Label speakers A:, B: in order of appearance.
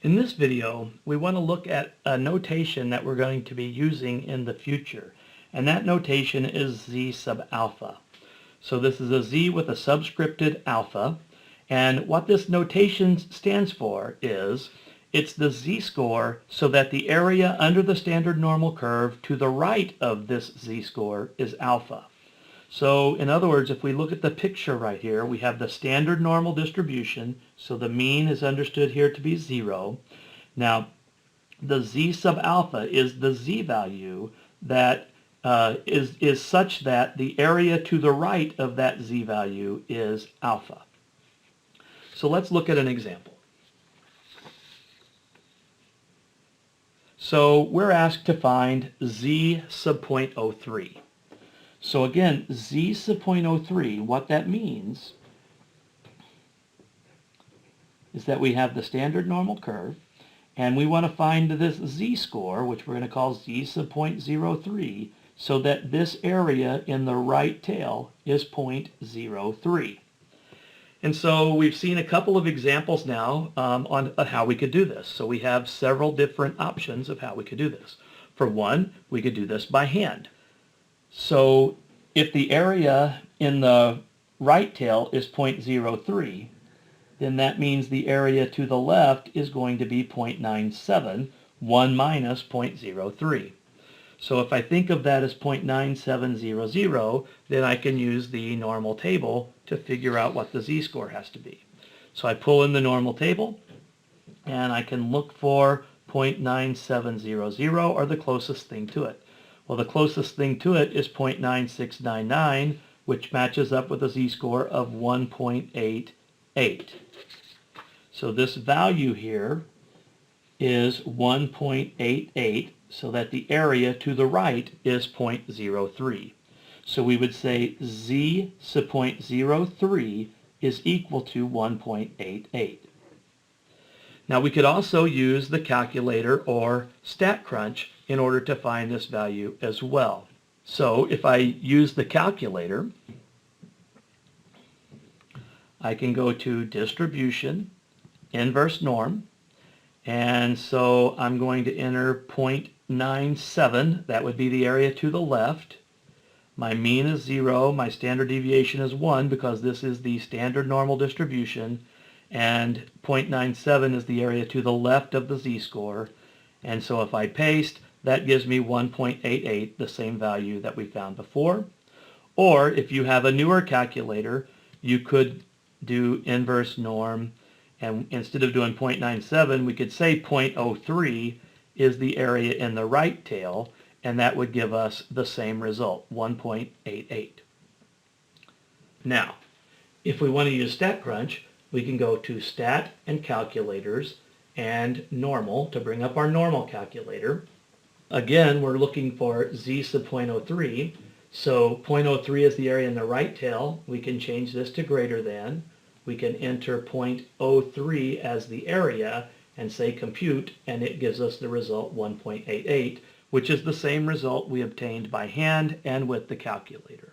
A: In this video, we want to look at a notation that we're going to be using in the future, and that notation is z sub alpha. So this is a z with a subscripted alpha, and what this notation stands for is it's the z-score so that the area under the standard normal curve to the right of this z-score is alpha. So in other words, if we look at the picture right here, we have the standard normal distribution, so the mean is understood here to be 0. Now, the z sub alpha is the z value that is such that the area to the right of that z value is alpha. So let's look at an example. So we're asked to find z sub 0.03. So again, z sub 0.03, what that means is that we have the standard normal curve, and we want to find this z-score, which we're going to call z sub 0.03, so that this area in the right tail is 0.03. And so we've seen a couple of examples now on how we could do this. So we have several different options of how we could do this. For one, we could do this by hand. So if the area in the right tail is 0.03, then that means the area to the left is going to be 0.97, 1 minus 0.03. So if I think of that as 0.9700, then I can use the normal table to figure out what the z-score has to be. So I pull in the normal table, and I can look for 0.9700, or the closest thing to it. Well, the closest thing to it is 0.9699, which matches up with a z-score of 1.88. So this value here is 1.88, so that the area to the right is 0.03. So we would say z sub 0.03 is equal to 1.88. Now we could also use the calculator or StatCrunch in order to find this value as well. So if I use the calculator, I can go to distribution, inverse norm, and so I'm going to enter 0.97, that would be the area to the left. My mean is 0, my standard deviation is 1 because this is the standard normal distribution, and 0.97 is the area to the left of the z-score, and so if I paste, that gives me 1.88, the same value that we found before. Or if you have a newer calculator, you could do inverse norm, and instead of doing 0.97, we could say 0.03 is the area in the right tail, and that would give us the same result, 1.88. Now, if we want to use StatCrunch, we can go to Stat and Calculators and Normal to bring up our normal calculator. Again, we're looking for z sub 0.03. So 0.03 is the area in the right tail. We can change this to greater than. We can enter 0.03 as the area and say compute, and it gives us the result 1.88, which is the same result we obtained by hand and with the calculator.